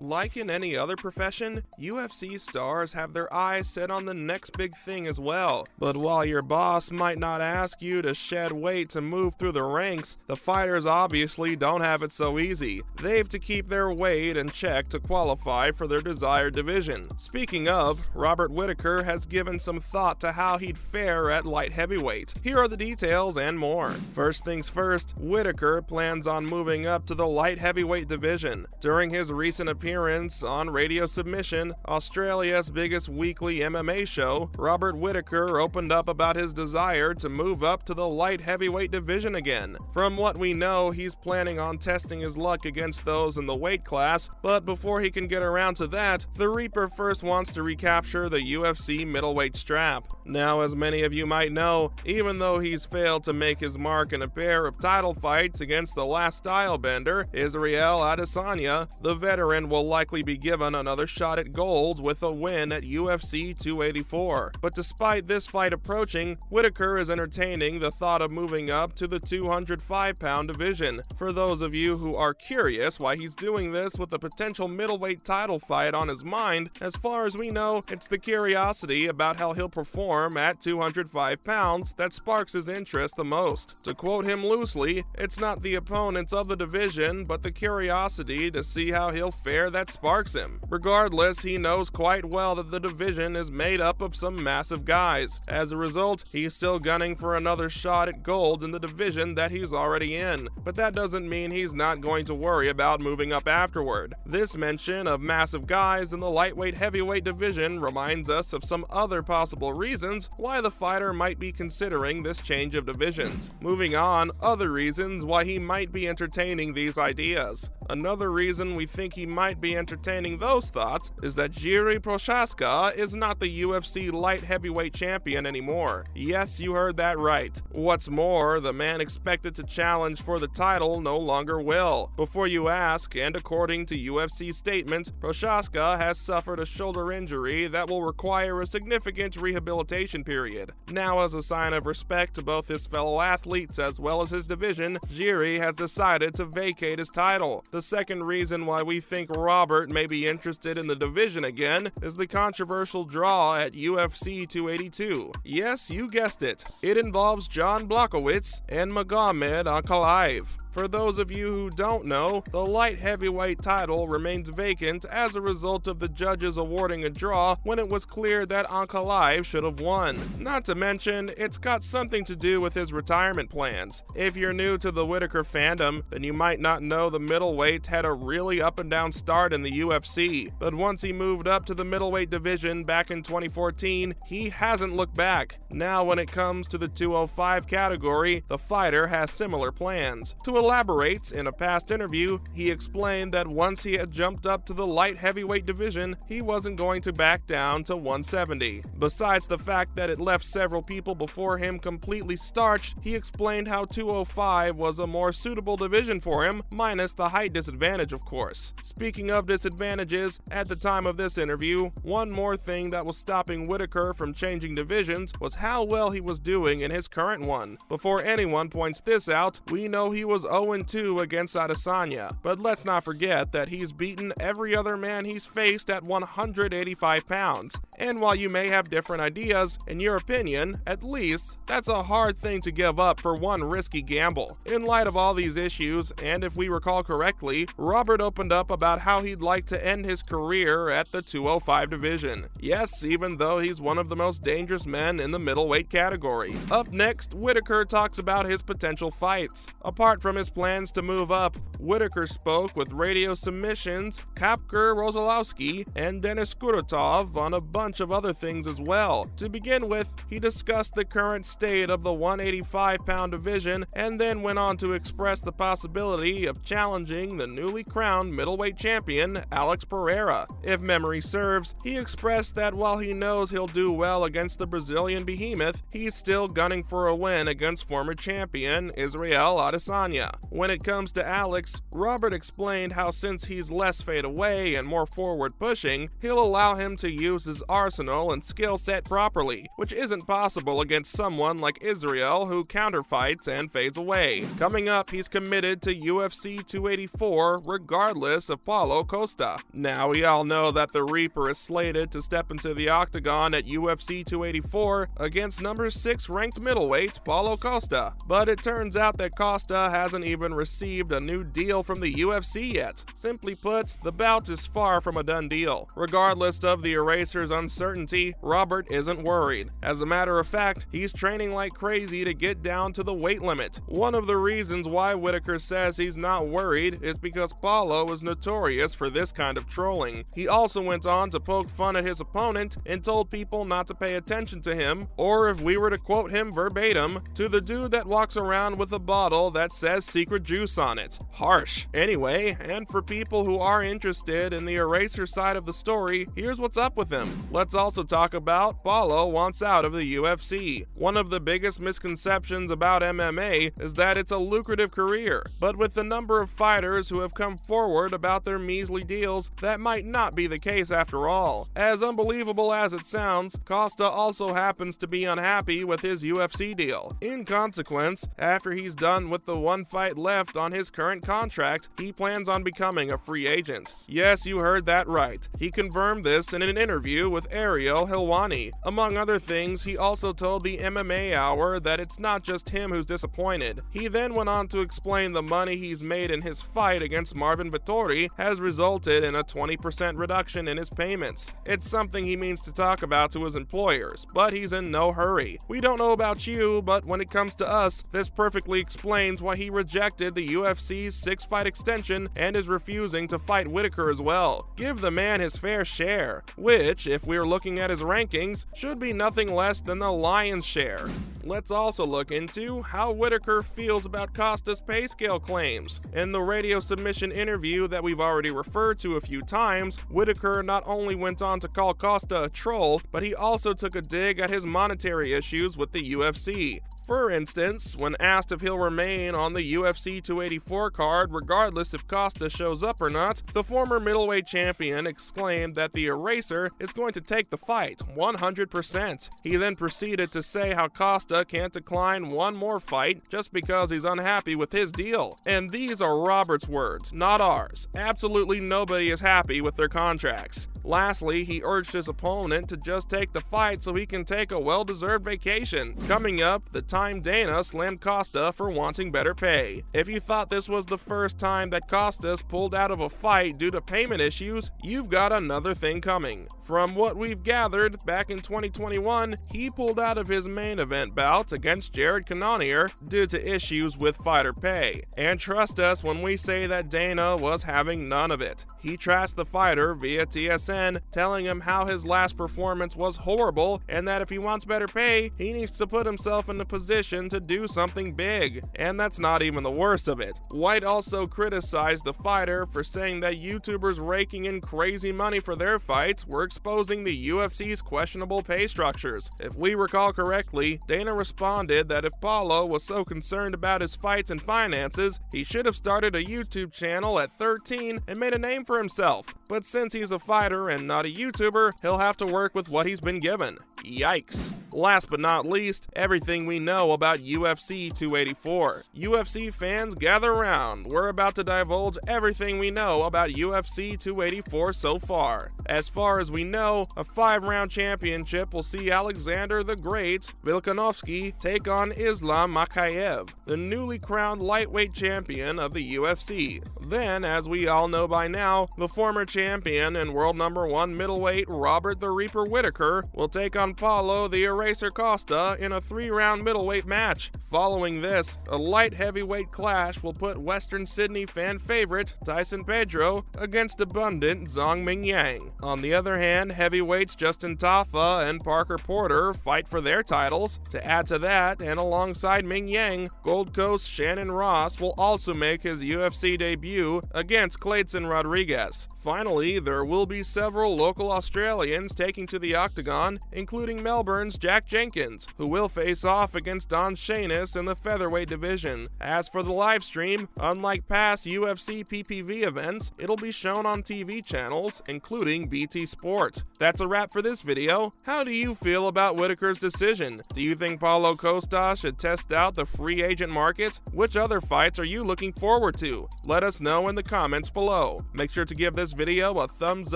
Like in any other profession, UFC stars have their eyes set on the next big thing as well. But while your boss might not ask you to shed weight to move through the ranks, the fighters obviously don't have it so easy. They've to keep their weight in check to qualify for their desired division. Speaking of, Robert Whittaker has given some thought to how he'd fare at light heavyweight. Here are the details and more. First things first, Whittaker plans on moving up to the light heavyweight division. During his recent appearance on Radio Submission, Australia's biggest weekly MMA show, Robert Whittaker opened up about his desire to move up to the light heavyweight division again. From what we know, he's planning on testing his luck against those in the weight class, but before he can get around to that, the Reaper first wants to recapture the UFC middleweight strap. Now, as many of you might know, even though he's failed to make his mark in a pair of title fights against the last stylebender, Israel Adesanya, the veteran will likely be given another shot at gold with a win at UFC 284. But despite this fight approaching, Whittaker is entertaining the thought of moving up to the 205-pound division. For those of you who are curious why he's doing this with a potential middleweight title fight on his mind, as far as we know, it's the curiosity about how he'll perform at 205 pounds that sparks his interest the most. To quote him loosely, it's not the opponents of the division, but the curiosity to see how he'll fare that sparks him. Regardless, he knows quite well that the division is made up of some massive guys. As a result, he's still gunning for another shot at gold in the division that he's already in. But that doesn't mean he's not going to worry about moving up afterward. This mention of massive guys in the lightweight heavyweight division reminds us of some other possible reasons why the fighter might be considering this change of divisions. Moving on, other reasons why he might be entertaining these ideas. Another reason we think he might be entertaining those thoughts is that Jiří Procházka is not the UFC light heavyweight champion anymore. Yes, you heard that right. What's more, the man expected to challenge for the title no longer will. Before you ask, and according to UFC statements, Procházka has suffered a shoulder injury that will require a significant rehabilitation period. Now, as a sign of respect to both his fellow athletes as well as his division, Jiří has decided to vacate his title. The second reason why we think Robert may be interested in the division again is the controversial draw at UFC 282. Yes, you guessed it. It involves Jan Blachowicz and Magomed Ankalaev. For those of you who don't know, the light heavyweight title remains vacant as a result of the judges awarding a draw when it was clear that Ankalaev should have won. Not to mention, it's got something to do with his retirement plans. If you're new to the Whittaker fandom, then you might not know the middleweight had a really up and down start in the UFC, but once he moved up to the middleweight division back in 2014, he hasn't looked back. Now when it comes to the 205 category, the fighter has similar plans. To elaborate, in a past interview, he explained that once he had jumped up to the light heavyweight division, he wasn't going to back down to 170. Besides the fact that it left several people before him completely starched, he explained how 205 was a more suitable division for him, minus the height disadvantage, of course. Speaking of disadvantages, at the time of this interview, one more thing that was stopping Whittaker from changing divisions was how well he was doing in his current one. Before anyone points this out, we know he was 0-2 against Adesanya, but let's not forget that he's beaten every other man he's faced at 185 pounds. And while you may have different ideas, in your opinion, at least, that's a hard thing to give up for one risky gamble. In light of all these issues, and if we recall correctly, Robert opened up about how he'd like to end his career at the 205 division. Yes, even though he's one of the most dangerous men in the middleweight category. Up next, Whittaker talks about his potential fights. Apart from his plans to move up, Whittaker spoke with Radio Submission's Kapker Rosalowski and Denis Kurotov on a bunch of other things as well. To begin with, he discussed the current state of the 185-pound division and then went on to express the possibility of challenging the newly crowned middleweight champion, Alex Pereira. If memory serves, he expressed that while he knows he'll do well against the Brazilian behemoth, he's still gunning for a win against former champion Israel Adesanya. When it comes to Alex, Robert explained how since he's less fade away and more forward pushing, he'll allow him to use his arsenal and skill set properly, which isn't possible against someone like Israel who counterfights and fades away. Coming up, he's committed to UFC 284 regardless of Paulo Costa. Now, we all know that the Reaper is slated to step into the octagon at UFC 284 against number 6 ranked middleweight Paulo Costa, but it turns out that Costa hasn't even received a new deal from the UFC yet. Simply put, the bout is far from a done deal. Regardless of the Eraser's uncertainty, Robert isn't worried. As a matter of fact, he's training like crazy to get down to the weight limit. One of the reasons why Whittaker says he's not worried is because Paulo is notorious for this kind of trolling. He also went on to poke fun at his opponent and told people not to pay attention to him, or if we were to quote him verbatim, to the dude that walks around with a bottle that says secret juice on it. Harsh. Anyway, and for people who are interested in the Eraser side of the story, here's what's up with him. Let's also talk about Paulo wants out of the UFC. One of the biggest misconceptions about MMA is that it's a lucrative career, but with the number of fighters who have come forward about their measly deals, that might not be the case after all. As unbelievable as it sounds, Costa also happens to be unhappy with his UFC deal. In consequence, after he's done with the one fight left on his current contract, he plans on becoming a free agent. Yes, you heard that right. He confirmed this in an interview with Ariel Helwani. Among other things, he also told the MMA Hour that it's not just him who's disappointed. He then went on to explain the money he's made in his fight against Marvin Vettori has resulted in a 20% reduction in his payments. It's something he means to talk about to his employers, but he's in no hurry. We don't know about you, but when it comes to us, this perfectly explains why he rejected the UFC's 6-fight extension and is refusing to fight Whittaker as well. Give the man his fair share, which, if we're looking at his rankings, should be nothing less than the lion's share. Let's also look into how Whittaker feels about Costa's pay scale claims. In the radio submission interview that we've already referred to a few times, Whittaker not only went on to call Costa a troll, but he also took a dig at his monetary issues with the UFC. For instance, when asked if he'll remain on the UFC 284 card regardless if Costa shows up or not, the former middleweight champion exclaimed that the Eraser is going to take the fight 100%. He then proceeded to say how Costa can't decline one more fight just because he's unhappy with his deal. And these are Robert's words, not ours. Absolutely nobody is happy with their contracts. Lastly, he urged his opponent to just take the fight so he can take a well-deserved vacation. Coming up, the time Dana slammed Costa for wanting better pay. If you thought this was the first time that Costa's pulled out of a fight due to payment issues, you've got another thing coming. From what we've gathered, back in 2021, he pulled out of his main event bout against Jared Cannonier due to issues with fighter pay. And trust us when we say that Dana was having none of it. He trashed the fighter via TSN, telling him how his last performance was horrible and that if he wants better pay, he needs to put himself in a position to do something big. And that's not even the worst of it. White also criticized the fighter for saying that YouTubers raking in crazy money for their fights were exposing the UFC's questionable pay structures. If we recall correctly, Dana responded that if Paulo was so concerned about his fights and finances, he should have started a YouTube channel at 13 and made a name for himself. But since he's a fighter and not a YouTuber, he'll have to work with what he's been given. Yikes. Last but not least, everything we know about UFC 284. UFC fans, gather around. We're about to divulge everything we know about UFC 284 so far. As far as we know, a 5-round championship will see Alexander the Great, Volkanovski, take on Islam Makhachev, the newly crowned lightweight champion of the UFC. Then, as we all know by now, the former champion and world number 1 middleweight Robert the Reaper Whittaker will take on Paulo the Eraser Costa in a 3-round middleweight match. Following this, a light heavyweight clash will put Western Sydney fan favorite Tyson Pedro against abundant Zhang Mingyang. On the other hand, heavyweights Justin Tafa and Parker Porter fight for their titles. To add to that, and alongside Mingyang, Gold Coast Shannon Ross will also make his UFC debut against Clayton Rodriguez. Finally, there will be several local Australians taking to the octagon, including Melbourne's Jack Jack Jenkins, who will face off against Don Shainis in the featherweight division. As for the live stream, unlike past UFC PPV events, it'll be shown on TV channels, including BT Sport. That's a wrap for this video. How do you feel about Whittaker's decision? Do you think Paulo Costa should test out the free agent market? Which other fights are you looking forward to? Let us know in the comments below. Make sure to give this video a thumbs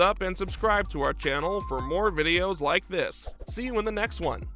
up and subscribe to our channel for more videos like this. See you in the next one.